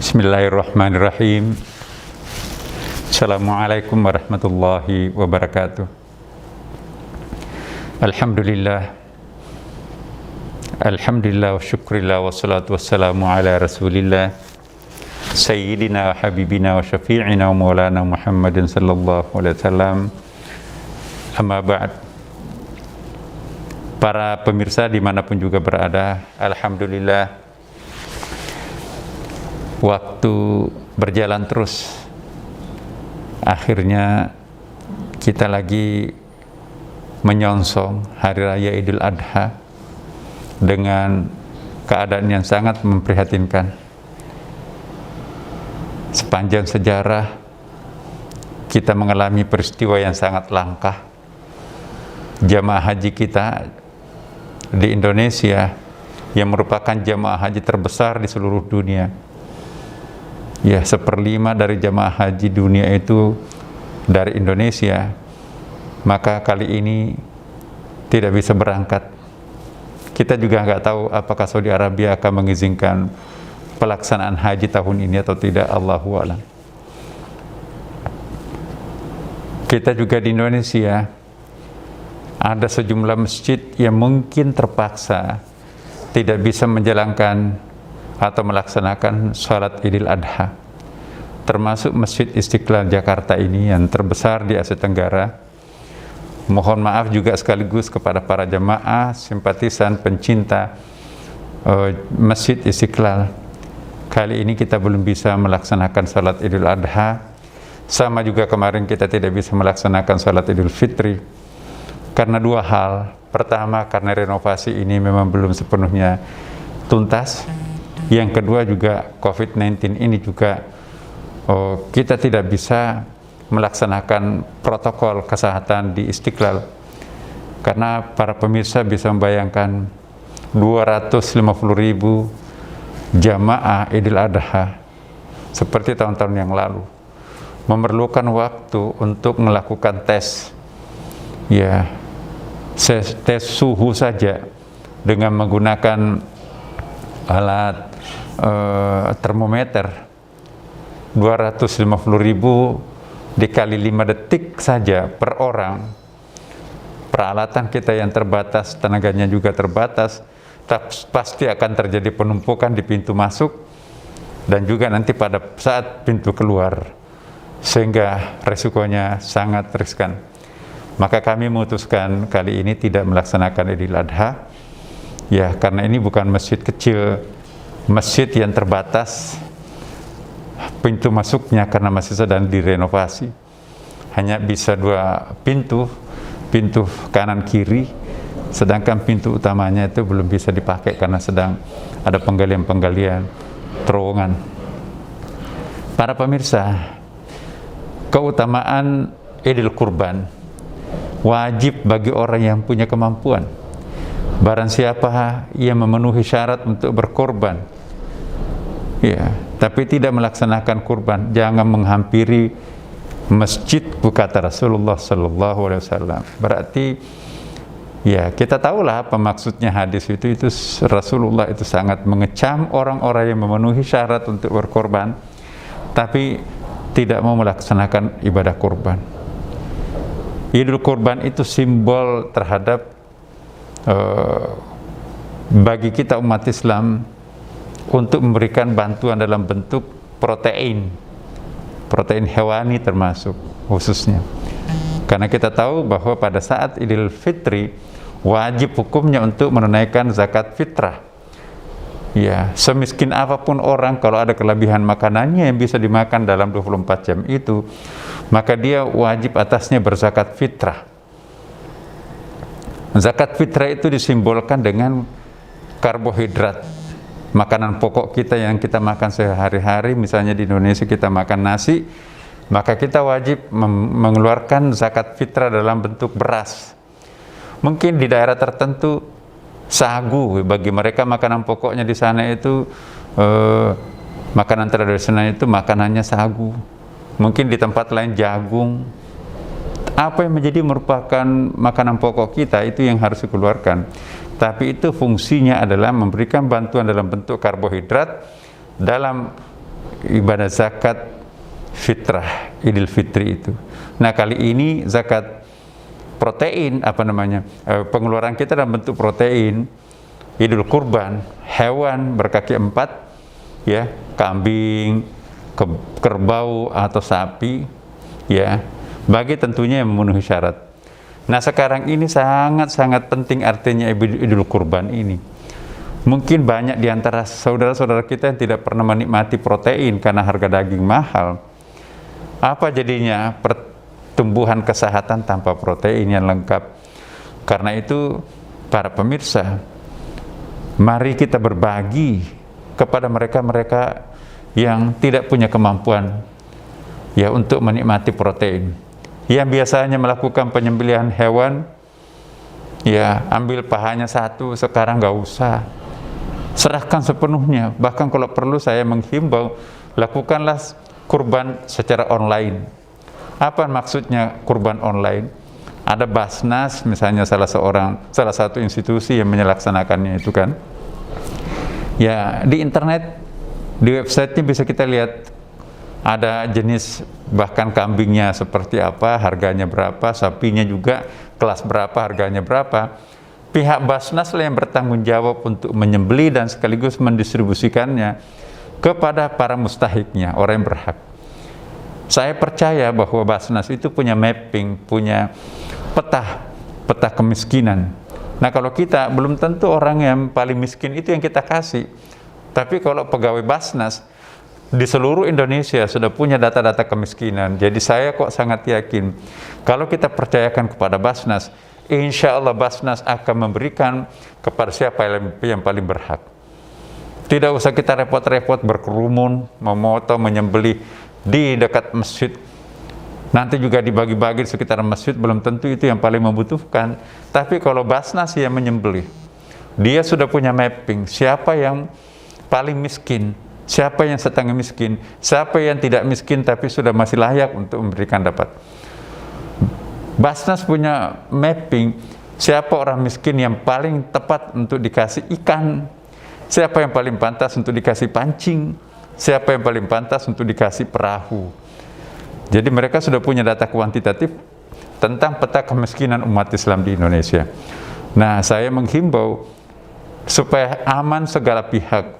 Bismillahirrahmanirrahim. Assalamualaikum warahmatullahi wabarakatuh. Alhamdulillah wa syukrillah wassalatu wassalamu ala rasulillah Sayyidina wa habibina wa syafi'ina wa maulana Muhammadin sallallahu alaihi wasallam. Amma ba'd. Para pemirsa dimanapun juga berada, alhamdulillah waktu berjalan terus. Akhirnya kita lagi menyongsong Hari Raya Idul Adha dengan keadaan yang sangat memprihatinkan. Sepanjang sejarah kita mengalami peristiwa yang sangat langka. Jamaah haji kita di Indonesia yang merupakan jamaah haji terbesar di seluruh dunia, ya, 1/5 dari jamaah haji dunia itu dari Indonesia, maka kali ini tidak bisa berangkat. Kita juga nggak tahu apakah Saudi Arabia akan mengizinkan pelaksanaan haji tahun ini atau tidak, Allahu a'lam. Kita juga di Indonesia ada sejumlah masjid yang mungkin terpaksa tidak bisa menjalankan atau melaksanakan sholat Idul Adha, termasuk Masjid Istiqlal Jakarta ini yang terbesar di Asia Tenggara. Mohon maaf juga sekaligus kepada para jamaah, simpatisan, pencinta Masjid Istiqlal. Kali ini kita belum bisa melaksanakan sholat Idul Adha. Sama juga kemarin kita tidak bisa melaksanakan sholat Idul Fitri karena dua hal. Pertama, karena renovasi ini memang belum sepenuhnya tuntas. Yang kedua juga COVID-19 ini juga kita tidak bisa melaksanakan protokol kesehatan di Istiqlal, karena para pemirsa bisa membayangkan 250.000 jamaah Idul Adha seperti tahun-tahun yang lalu memerlukan waktu untuk melakukan tes, ya, tes suhu saja dengan menggunakan alat termometer. 250.000 dikali 5 detik saja per orang. Peralatan kita yang terbatas, tenaganya juga terbatas, pasti akan terjadi penumpukan di pintu masuk dan juga nanti pada saat pintu keluar, sehingga resikonya sangat riskan. Maka kami memutuskan kali ini tidak melaksanakan Idul Adha, ya, karena ini bukan masjid kecil, masjid yang terbatas pintu masuknya karena masih sedang direnovasi. Hanya bisa 2 pintu, pintu kanan kiri, sedangkan pintu utamanya itu belum bisa dipakai karena sedang ada penggalian-penggalian terowongan. Para pemirsa, keutamaan Idul Kurban wajib bagi orang yang punya kemampuan. Barang siapa yang memenuhi syarat untuk berkorban, ya, tapi tidak melaksanakan kurban, jangan menghampiri masjid, kata Rasulullah Sallallahu Alaihi Wasallam. Berarti, ya, kita tahulah apa maksudnya hadis itu. Rasulullah itu sangat mengecam orang-orang yang memenuhi syarat untuk berkorban, tapi tidak mau melaksanakan ibadah kurban. Idul Kurban itu simbol terhadap bagi kita umat Islam untuk memberikan bantuan dalam bentuk protein hewani termasuk khususnya. Karena kita tahu bahwa pada saat Idul Fitri wajib hukumnya untuk menunaikan zakat fitrah. Ya, semiskin apapun orang, kalau ada kelebihan makanannya yang bisa dimakan dalam 24 jam itu, maka dia wajib atasnya berzakat fitrah. Zakat fitrah itu disimbolkan dengan karbohidrat, makanan pokok kita yang kita makan sehari-hari. Misalnya di Indonesia kita makan nasi, maka kita wajib mengeluarkan zakat fitrah dalam bentuk beras. Mungkin di daerah tertentu sagu, bagi mereka makanan pokoknya di sana itu makanan tradisional itu makanannya sagu. Mungkin di tempat lain jagung. Apa yang menjadi merupakan makanan pokok kita itu yang harus dikeluarkan. Tapi itu fungsinya adalah memberikan bantuan dalam bentuk karbohidrat dalam ibadah zakat fitrah, Idul Fitri itu. Nah, kali ini zakat protein, pengeluaran kita dalam bentuk protein, Idul Kurban, hewan berkaki 4, ya, kambing, kerbau atau sapi, ya, bagi tentunya yang memenuhi syarat. Nah, sekarang ini sangat-sangat penting artinya Idul Kurban ini. Mungkin banyak di antara saudara-saudara kita yang tidak pernah menikmati protein karena harga daging mahal. Apa jadinya pertumbuhan kesehatan tanpa protein yang lengkap? Karena itu, para pemirsa, mari kita berbagi kepada mereka-mereka yang tidak punya kemampuan, ya, untuk menikmati protein. Yang biasanya melakukan penyembelihan hewan, ya, ambil pahanya satu, sekarang nggak usah. Serahkan sepenuhnya. Bahkan kalau perlu saya menghimbau, lakukanlah kurban secara online. Apa maksudnya kurban online? Ada Basnas misalnya, salah satu institusi yang menyelaksanakannya itu kan. Ya, di internet, di websitenya bisa kita lihat ada jenis, bahkan kambingnya seperti apa, harganya berapa, sapinya juga kelas berapa, harganya berapa. Pihak Basnas lah yang bertanggung jawab untuk menyembelih dan sekaligus mendistribusikannya kepada para mustahiknya, orang yang berhak. Saya percaya bahwa Basnas itu punya mapping, punya peta kemiskinan. Nah, kalau kita, belum tentu orang yang paling miskin itu yang kita kasih. Tapi kalau pegawai Basnas di seluruh Indonesia sudah punya data-data kemiskinan. Jadi saya kok sangat yakin, kalau kita percayakan kepada Basnas, insya Allah Basnas akan memberikan kepada siapa yang paling berhak. Tidak usah kita repot-repot berkerumun, memotong, menyembelih di dekat masjid. Nanti juga dibagi-bagi di sekitar masjid, belum tentu itu yang paling membutuhkan. Tapi kalau Basnas yang menyembelih, dia sudah punya mapping, siapa yang paling miskin, siapa yang setengah miskin, siapa yang tidak miskin tapi sudah masih layak untuk memberikan dapat. Basnas punya mapping, siapa orang miskin yang paling tepat untuk dikasih ikan, siapa yang paling pantas untuk dikasih pancing, siapa yang paling pantas untuk dikasih perahu. Jadi mereka sudah punya data kuantitatif tentang peta kemiskinan umat Islam di Indonesia. Nah, saya menghimbau supaya aman segala pihak,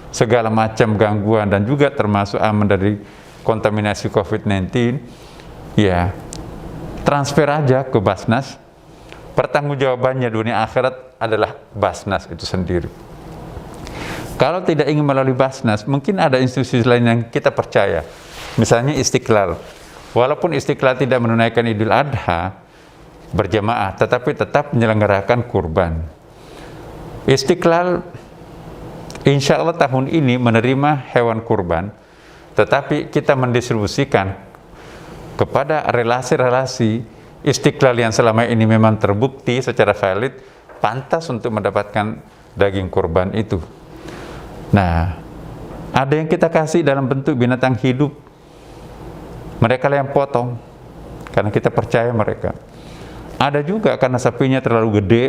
segala macam gangguan, dan juga termasuk aman dari kontaminasi COVID-19, ya, transfer aja ke Basnas. Pertanggungjawabannya dunia akhirat adalah Basnas itu sendiri. Kalau tidak ingin melalui Basnas, mungkin ada institusi lain yang kita percaya. Misalnya Istiqlal. Walaupun Istiqlal tidak menunaikan Idul Adha berjamaah, tetapi tetap menyelenggarakan kurban. Istiqlal insya Allah tahun ini menerima hewan kurban, tetapi kita mendistribusikan kepada relasi-relasi Istiqlal yang selama ini memang terbukti secara valid pantas untuk mendapatkan daging kurban itu. Nah, ada yang kita kasih dalam bentuk binatang hidup, mereka lah yang potong karena kita percaya mereka. Ada juga karena sapinya terlalu gede,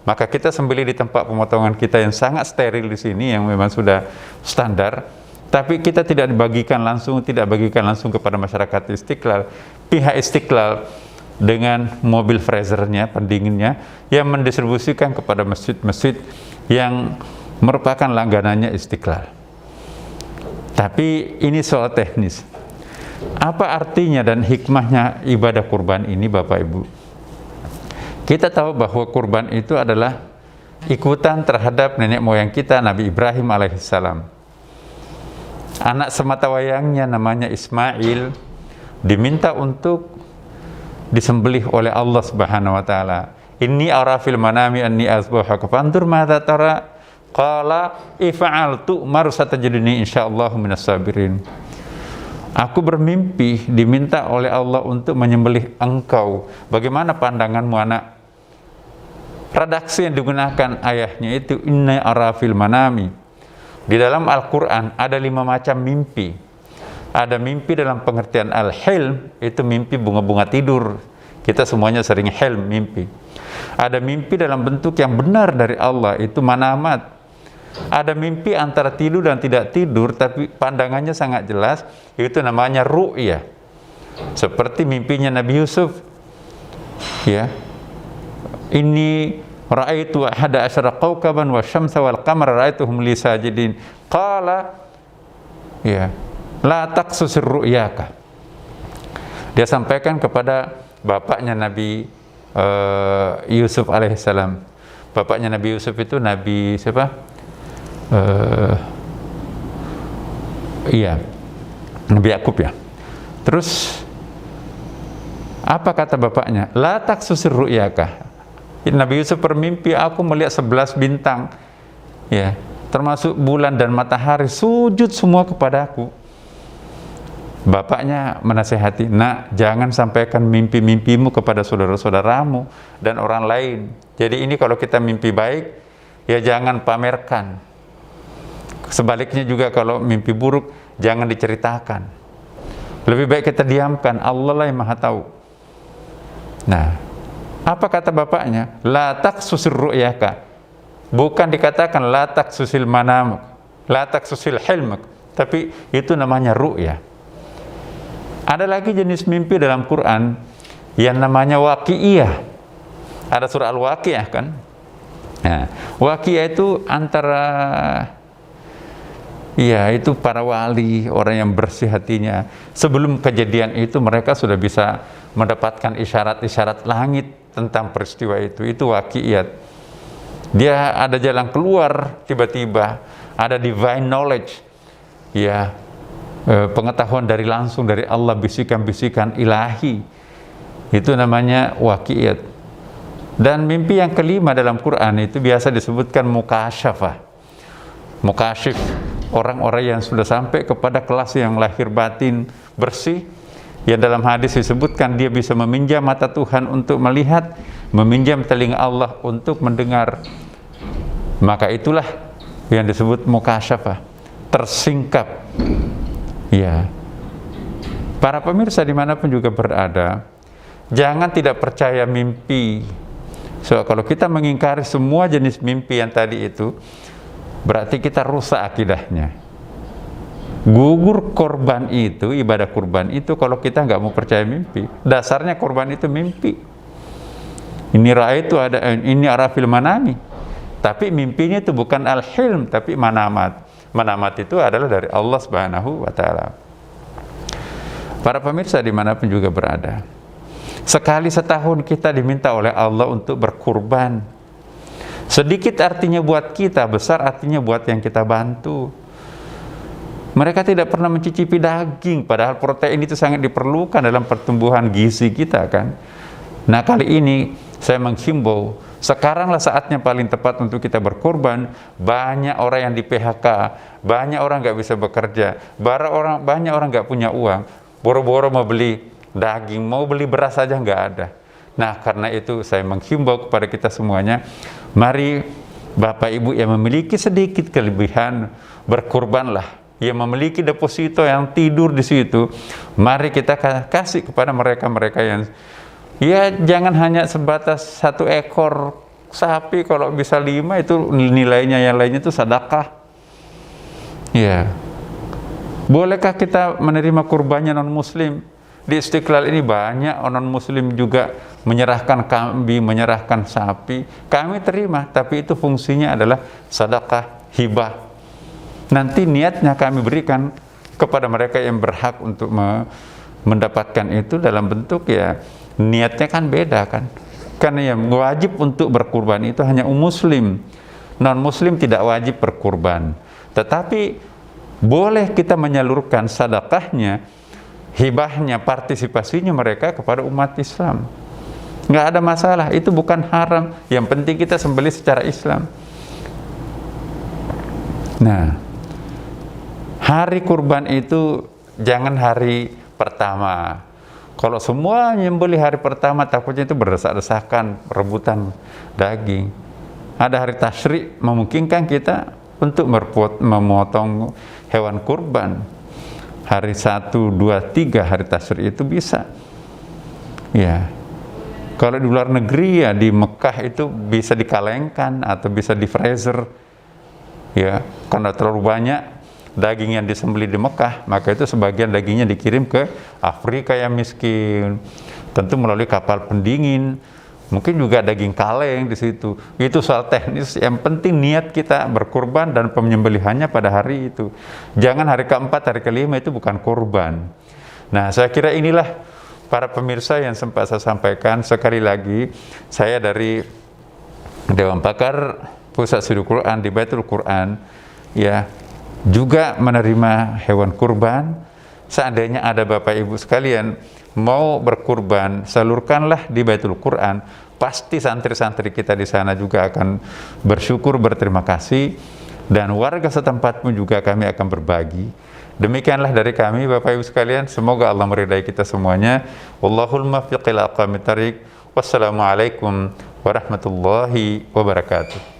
maka kita sembelih di tempat pemotongan kita yang sangat steril di sini, yang memang sudah standar. Tapi kita tidak bagikan langsung kepada masyarakat Istiqlal. Pihak Istiqlal dengan mobil freezernya, pendinginnya, yang mendistribusikan kepada masjid-masjid yang merupakan langganannya Istiqlal. Tapi ini soal teknis. Apa artinya dan hikmahnya ibadah kurban ini, Bapak Ibu? Kita tahu bahwa kurban itu adalah ikutan terhadap nenek moyang kita, Nabi Ibrahim alaihissalam. Anak sematawayangnya namanya Ismail diminta untuk disembelih oleh Allah Subhanahu wa taala. Inni ara fil manami anni azbahaka fandur madza tara qala if'altu marsatajiduni insyaallah minas sabirin. Aku bermimpi diminta oleh Allah untuk menyembelih engkau. Bagaimana pandanganmu, anak? Redaksi yang digunakan ayahnya itu inni ara fil manami. Di dalam Al-Quran ada 5 macam mimpi. Ada mimpi dalam pengertian al-hilm, itu mimpi bunga-bunga tidur. Kita semuanya sering hilm, mimpi. Ada mimpi dalam bentuk yang benar dari Allah, itu manamat. Ada mimpi antara tidur dan tidak tidur, tapi pandangannya sangat jelas, itu namanya ru'yah. Seperti mimpinya Nabi Yusuf. Ya. Ini ra'aitu ahada asyara qawkaban wa syamsa wal qamara ra'aituhum li sajidin. Qala ya, la taqsusir ru'yaka. Dia sampaikan kepada bapaknya Nabi Yusuf alaihissalam. Bapaknya Nabi Yusuf itu Nabi siapa? Iya, Nabi Yakub ya. Terus apa kata bapaknya? La taqsusir ru'yaka. Nabi Yusuf bermimpi, aku melihat 11 bintang, ya, termasuk bulan dan matahari sujud semua kepadaku. Bapaknya menasihati, nak, jangan sampaikan mimpi-mimpimu kepada saudara-saudaramu dan orang lain. Jadi ini kalau kita mimpi baik, ya jangan pamerkan. Sebaliknya juga kalau mimpi buruk, jangan diceritakan. Lebih baik kita diamkan, Allah lah yang maha tahu. Nah, apa kata bapaknya? La taqsusir ru'yaka. Bukan dikatakan la taqsusil manamak, la taqsusil hilmak, tapi itu namanya ru'yah. Ada lagi jenis mimpi dalam Quran yang namanya waqi'iyah. Ada surah Al-Waqi'ah kan? Nah, waqi'iyah itu antara, ya, itu para wali, orang yang bersih hatinya. Sebelum kejadian itu mereka sudah bisa mendapatkan isyarat-isyarat langit tentang peristiwa itu. Itu waqi'iyat. Dia ada jalan keluar tiba-tiba, ada divine knowledge, ya, pengetahuan dari langsung dari Allah, bisikan-bisikan ilahi. Itu namanya waqi'iyat. Dan mimpi yang kelima dalam Quran itu biasa disebutkan mukasyafah. Mukasyif, orang-orang yang sudah sampai kepada kelas yang lahir batin bersih, yang dalam hadis disebutkan dia bisa meminjam mata Tuhan untuk melihat, meminjam telinga Allah untuk mendengar. Maka itulah yang disebut mukasyafah, tersingkap. Ya, para pemirsa dimanapun juga berada, jangan tidak percaya mimpi. So, kalau kita mengingkari semua jenis mimpi yang tadi itu, berarti kita rusak akidahnya. Gugur korban itu, ibadah kurban itu, kalau kita nggak mau percaya mimpi. Dasarnya korban itu mimpi. Ini ra'aitu ada, ini arafil manami. Tapi mimpinya itu bukan al-hilm, tapi manamat. Manamat itu adalah dari Allah Subhanahu wa Ta'ala. Para pemirsa dimanapun juga berada, sekali setahun kita diminta oleh Allah untuk berkurban. Sedikit artinya buat kita, besar artinya buat yang kita bantu. Mereka tidak pernah mencicipi daging, padahal protein itu sangat diperlukan dalam pertumbuhan gizi kita kan. Nah, kali ini saya menghimbau, sekaranglah saatnya paling tepat untuk kita berkorban. Banyak orang yang di PHK, banyak orang nggak bisa bekerja, banyak orang nggak punya uang, boro-boro mau beli daging, mau beli beras saja nggak ada. Nah, karena itu saya menghimbau kepada kita semuanya, mari Bapak Ibu yang memiliki sedikit kelebihan, berkorbanlah. Yang memiliki deposito yang tidur di situ, mari kita kasih kepada mereka-mereka yang, ya, jangan hanya sebatas 1 ekor sapi, kalau bisa 5 itu nilainya, yang lainnya itu sedekah. Ya, bolehkah kita menerima kurbannya non muslim? Di Istiqlal ini banyak non muslim juga menyerahkan kambing, menyerahkan sapi. Kami terima, tapi itu fungsinya adalah sedekah, hibah. Nanti niatnya kami berikan kepada mereka yang berhak untuk mendapatkan itu dalam bentuk, ya, niatnya kan beda kan. Karena yang wajib untuk berkurban itu hanya muslim. Non muslim tidak wajib berkurban. Tetapi boleh kita menyalurkan sedekahnya, hibahnya, partisipasinya mereka kepada umat Islam. Nggak ada masalah, itu bukan haram. Yang penting kita sembelih secara Islam. Nah, hari kurban itu jangan hari pertama. Kalau semua nyembelih hari pertama, takutnya itu berdesak-desakan, rebutan daging. Ada hari tasyrik, memungkinkan kita untuk memotong hewan kurban. Hari 1, 2, 3 hari tasyrik itu bisa. Ya. Kalau di luar negeri, ya di Mekah itu bisa dikalengkan atau bisa di freezer. ya, karena terlalu banyak daging yang disembelih di Mekah, maka itu sebagian dagingnya dikirim ke Afrika yang miskin, tentu melalui kapal pendingin. Mungkin juga daging kaleng di situ. Itu soal teknis. Yang penting niat kita berkurban dan penyembelihannya pada hari itu. Jangan hari keempat, hari kelima itu bukan kurban. Nah, saya kira inilah para pemirsa yang sempat saya sampaikan. Sekali lagi, saya dari Dewan Pakar Pusat Studi Quran di Baitul Quran, ya, juga menerima hewan kurban. Seandainya ada Bapak Ibu sekalian mau berkurban, salurkanlah di Baitul Quran. Pasti santri-santri kita di sana juga akan bersyukur, berterima kasih, dan warga setempat pun juga kami akan berbagi. Demikianlah dari kami, Bapak Ibu sekalian. Semoga Allah meridai kita semuanya. Wallahul muwaffiq ila aqwamit thariq. Wassalamualaikum warahmatullahi wabarakatuh.